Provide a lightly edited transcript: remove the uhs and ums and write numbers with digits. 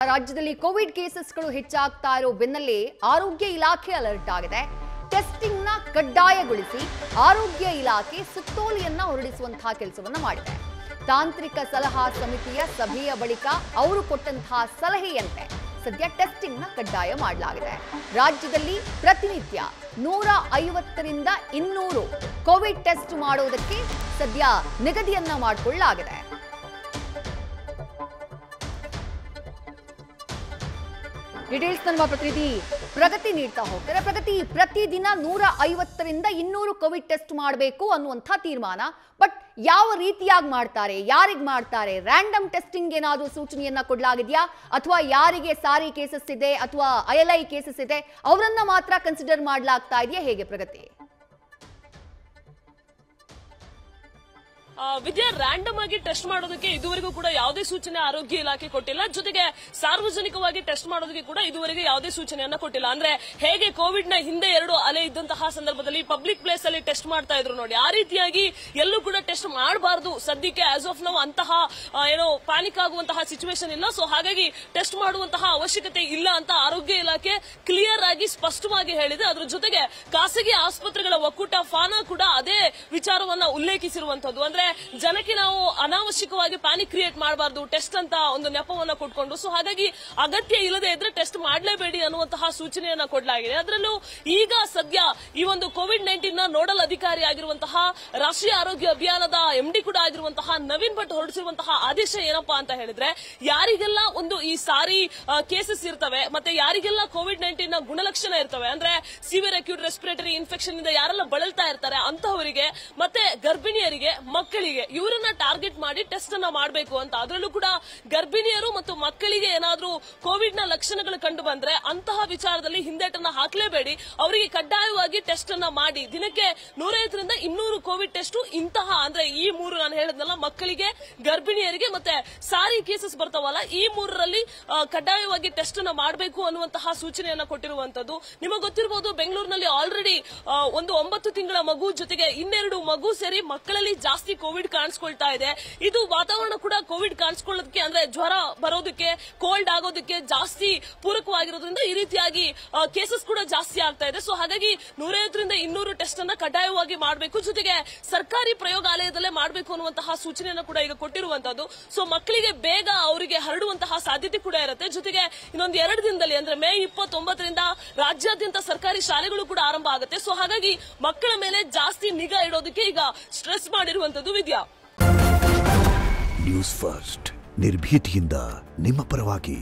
ರಾಜ್ಯದಲ್ಲಿ ಕೋವಿಡ್ ಕೇಸಸ್ಗಳು ಹೆಚ್ಚಾಗ್ತಾ ಇರೋ ಬೆನ್ನಲ್ಲೇ ಆರೋಗ್ಯ ಇಲಾಖೆ ಅಲರ್ಟ್ ಆಗಿದೆ. ಟೆಸ್ಟಿಂಗ್ ನ ಕಡ್ಡಾಯಗೊಳಿಸಿ ಆರೋಗ್ಯ ಇಲಾಖೆ ಸುತ್ತೋಲೆಯನ್ನ ಹೊರಡಿಸುವಂತಹ ಕೆಲಸವನ್ನ ಮಾಡಿದೆ. ತಾಂತ್ರಿಕ ಸಲಹಾ ಸಮಿತಿಯ ಸಭೆಯ ಬಳಿಕ ಅವರು ಕೊಟ್ಟಂತಹ ಸಲಹೆಯಂತೆ ಸದ್ಯ ಟೆಸ್ಟಿಂಗ್ ನ ಕಡ್ಡಾಯ ಮಾಡಲಾಗಿದೆ. ರಾಜ್ಯದಲ್ಲಿ ಪ್ರತಿನಿತ್ಯ 150ರಿಂದ 200 ಕೋವಿಡ್ ಟೆಸ್ಟ್ ಮಾಡೋದಕ್ಕೆ ಸದ್ಯ ನಿಗದಿಯನ್ನ ಮಾಡಿಕೊಳ್ಳಲಾಗಿದೆ. ಡೀಟೇಲ್ಸ್ ನಮ್ಮ ಪ್ರತಿನಿಧಿ ಪ್ರಗತಿ ನೀಡ್ತಾ ಹೋಗ್ತಾರೆ. ಪ್ರಗತಿ, ಪ್ರತಿದಿನ 150ರಿಂದ 200 ಕೋವಿಡ್ ಟೆಸ್ಟ್ ಮಾಡಬೇಕು ಅನ್ನುವಂಥ ತೀರ್ಮಾನ. ಬಟ್ ಯಾವ ರೀತಿಯಾಗಿ ಮಾಡ್ತಾರೆ, ಯಾರಿಗೆ ಮಾಡ್ತಾರೆ? ರ್ಯಾಂಡಮ್ ಟೆಸ್ಟಿಂಗ್ ಏನಾದರೂ ಸೂಚನೆಯನ್ನ ಕೊಡಲಾಗಿದೆಯಾ, ಅಥವಾ ಯಾರಿಗೆ ಸಾರಿ ಕೇಸಸ್ ಇದೆ ಅಥವಾ ILI ಕೇಸಸ್ ಇದೆ ಅವರನ್ನ ಮಾತ್ರ ಕನ್ಸಿಡರ್ ಮಾಡಲಾಗ್ತಾ ಇದೆಯಾ? ಹೇಗೆ ಪ್ರಗತಿ? ವಿದ್ಯಾ, ರ್ಯಾಂಡಮ್ ಆಗಿ ಟೆಸ್ಟ್ ಮಾಡೋದಕ್ಕೆ ಇದುವರೆಗೂ ಕೂಡ ಯಾವುದೇ ಸೂಚನೆ ಆರೋಗ್ಯ ಇಲಾಖೆ ಕೊಟ್ಟಿಲ್ಲ. ಜೊತೆಗೆ ಸಾರ್ವಜನಿಕವಾಗಿ ಟೆಸ್ಟ್ ಮಾಡೋದಕ್ಕೆ ಕೂಡ ಇದುವರೆಗೆ ಯಾವುದೇ ಸೂಚನೆಯನ್ನ ಕೊಟ್ಟಿಲ್ಲ. ಅಂದ್ರೆ ಹೇಗೆ ಕೋವಿಡ್ ನ ಹಿಂದೆ 2 ಅಲೆ ಇದ್ದಂತಹ ಸಂದರ್ಭದಲ್ಲಿ ಪಬ್ಲಿಕ್ ಪ್ಲೇಸ್ ಅಲ್ಲಿ ಟೆಸ್ಟ್ ಮಾಡ್ತಾ ಇದ್ರು ನೋಡಿ, ಆ ರೀತಿಯಾಗಿ ಎಲ್ಲೂ ಕೂಡ ಟೆಸ್ಟ್ ಮಾಡಬಾರದು ಸದ್ಯಕ್ಕೆ ಆಸ್ ಆಫ್ ನೌ ಅಂತಹ ಪ್ಯಾನಿಕ್ ಆಗುವಂತಹ ಸಿಚುವೇಶನ್ ಇಲ್ಲ. ಸೊ ಹಾಗಾಗಿ ಟೆಸ್ಟ್ ಮಾಡುವಂತಹ ಅವಶ್ಯಕತೆ ಇಲ್ಲ ಅಂತ ಆರೋಗ್ಯ ಇಲಾಖೆ ಕ್ಲಿಯರ್ ಆಗಿ ಸ್ಪಷ್ಟವಾಗಿ ಹೇಳಿದೆ. ಅದ್ರ ಜೊತೆಗೆ ಖಾಸಗಿ ಆಸ್ಪತ್ರೆಗಳ ಒಕ್ಕೂಟ ಫಾನಾ ಕೂಡ ಅದೇ ವಿಚಾರವನ್ನ ಉಲ್ಲೇಖಿಸಿರುವಂತದ್ದು. ಅಂದ್ರೆ ಜನಕ್ಕೆ ನಾವು ಅನಾವಶ್ಯಕವಾಗಿ ಪ್ಯಾನಿಕ್ ಕ್ರಿಯೇಟ್ ಮಾಡಬಾರದು ಟೆಸ್ಟ್ ಅಂತ ಒಂದು ನೆಪವನ್ನ ಕೊಟ್ಕೊಂಡು, ಸೊ ಹಾಗಾಗಿ ಅಗತ್ಯ ಇಲ್ಲದೆ ಇದ್ರೆ ಟೆಸ್ಟ್ ಮಾಡಲೇಬೇಡಿ ಅನ್ನುವಂತಹ ಸೂಚನೆಯನ್ನ ಕೊಡಲಾಗಿದೆ. ಅದರಲ್ಲೂ ಈಗ ಸದ್ಯ ಈ ಒಂದು ಕೋವಿಡ್-19 ನ ನೋಡಲ್ ಅಧಿಕಾರಿ ಆಗಿರುವಂತಹ ರಾಷ್ಟ್ರೀಯ ಆರೋಗ್ಯ ಅಭಿಯಾನದ MD ಕೂಡ ಆಗಿರುವಂತಹ ನವೀನ್ ಭಟ್ ಹೊರಡಿಸಿರುವಂತಹ ಆದೇಶ ಏನಪ್ಪಾ ಅಂತ ಹೇಳಿದ್ರೆ, ಯಾರಿಗೆಲ್ಲ ಒಂದು ಈ ಸಾರಿ ಕೇಸಸ್ ಇರ್ತವೆ ಮತ್ತೆ ಯಾರಿಗೆಲ್ಲ ಕೋವಿಡ್-19 ನ ಗುಣಲಕ್ಷಣ ಇರ್ತವೆ, ಅಂದ್ರೆ ಸಿವಿಯರ್ ಅಕ್ಯೂಟ್ ರೆಸ್ಪಿರೇಟರಿ ಇನ್ಫೆಕ್ಷನ್ ಇಂದ ಯಾರೆಲ್ಲ ಬಳಲ್ತಾ ಇರ್ತಾರೆ ಅಂತಹವರಿಗೆ ಮತ್ತೆ ಗರ್ಭಿಣಿಯರಿಗೆ ಮಕ್ಕಳಿಗೆ ಇವರನ್ನ ಟಾರ್ಗೆಟ್ ಮಾಡಿ ಟೆಸ್ಟ್ ಅನ್ನ ಮಾಡಬೇಕು ಅಂತ. ಅದರಲ್ಲೂ ಕೂಡ ಗರ್ಭಿಣಿಯರು ಮತ್ತು ಮಕ್ಕಳಿಗೆ ಏನಾದ್ರೂ ಕೋವಿಡ್ ನ ಲಕ್ಷಣಗಳು ಕಂಡು ಬಂದ್ರೆ ಅಂತಹ ವಿಚಾರದಲ್ಲಿ ಹಿಂದೇಟನ್ನ ಹಾಕಲೇಬೇಡಿ, ಅವರಿಗೆ ಕಡ್ಡಾಯವಾಗಿ ಟೆಸ್ಟ್ ಅನ್ನ ಮಾಡಿ. ದಿನಕ್ಕೆ 150ರಿಂದ 200 ಕೋವಿಡ್ ಟೆಸ್ಟ್ ಇಂತಹ ಅಂದ್ರೆ ಈ 3 ನಾನು ಹೇಳಿದ್ನಲ್ಲ, ಮಕ್ಕಳಿಗೆ, ಗರ್ಭಿಣಿಯರಿಗೆ ಮತ್ತೆ ಸಾರಿ ಕೇಸಸ್ ಬರ್ತಾವಲ್ಲ, ಈ 3ರಲ್ಲಿ ಕಡ್ಡಾಯವಾಗಿ ಟೆಸ್ಟ್ ಅನ್ನ ಮಾಡಬೇಕು ಅನ್ನುವಂತಹ ಸೂಚನೆಯನ್ನ ಕೊಟ್ಟಿರುವಂತದ್ದು. ನಿಮಗೆ ಗೊತ್ತಿರಬಹುದು, ಬೆಂಗಳೂರಿನಲ್ಲಿ ಆಲ್ರೆಡಿ ಒಂದು 9 ತಿಂಗಳ ಮಗು ಜೊತೆಗೆ 2 ಮಗು ಸೇರಿ ಮಕ್ಕಳಲ್ಲಿ ಜಾಸ್ತಿ ಕೋವಿಡ್ ಕಾಣಿಸ್ಕೊಳ್ತಾ ಇದೆ. ಇದು ವಾತಾವರಣ ಕೂಡ ಕೋವಿಡ್ ಕಾಣಿಸ್ಕೊಳ್ಳೋದಕ್ಕೆ ಅಂದ್ರೆ ಜ್ವರ ಬರೋದಕ್ಕೆ, ಕೋಲ್ಡ್ ಆಗೋದಕ್ಕೆ ಜಾಸ್ತಿ ಪೂರಕವಾಗಿರೋದ್ರಿಂದ ಈ ರೀತಿಯಾಗಿ ಕೇಸಸ್ ಕೂಡ ಜಾಸ್ತಿ ಆಗ್ತಾ ಇದೆ. ಸೊ ಹಾಗಾಗಿ 150ರಿಂದ 200 ಟೆಸ್ಟ್ ಅನ್ನ ಕಡ್ಡಾಯವಾಗಿ ಮಾಡಬೇಕು, ಜೊತೆಗೆ ಸರ್ಕಾರಿ ಪ್ರಯೋಗಾಲಯದಲ್ಲೇ ಮಾಡಬೇಕು ಅನ್ನುವಂತಹ ಸೂಚನೆಯನ್ನು ಕೂಡ ಈಗ ಕೊಟ್ಟಿರುವಂತದ್ದು. ಸೊ ಮಕ್ಕಳಿಗೆ ಬೇಗ ಅವರಿಗೆ ಹರಡುವಂತಹ ಸಾಧ್ಯತೆ ಕೂಡ ಇರುತ್ತೆ. ಜೊತೆಗೆ ಇನ್ನೊಂದು 2 ದಿನದಲ್ಲಿ ಅಂದ್ರೆ ಮೇ 29ರಿಂದ ರಾಜ್ಯಾದ್ಯಂತ ಸರ್ಕಾರಿ ಶಾಲೆಗಳು ಕೂಡ ಆರಂಭ ಆಗುತ್ತೆ. ಸೊ ಹಾಗಾಗಿ ಮಕ್ಕಳ ಮೇಲೆ ಜಾಸ್ತಿ ನಿಗಾ ಇಡೋದಕ್ಕೆ ಈಗ ಸ್ಟ್ರೆಸ್ ಮಾಡಿರುವಂತದ್ದು. ವಿದ್ಯಾ, ನ್ಯೂಸ್ ಫಸ್ಟ್ ನಿರ್ಭೀತಿಯಿಂದ ನಿಮ್ಮ ಪರವಾಗಿ.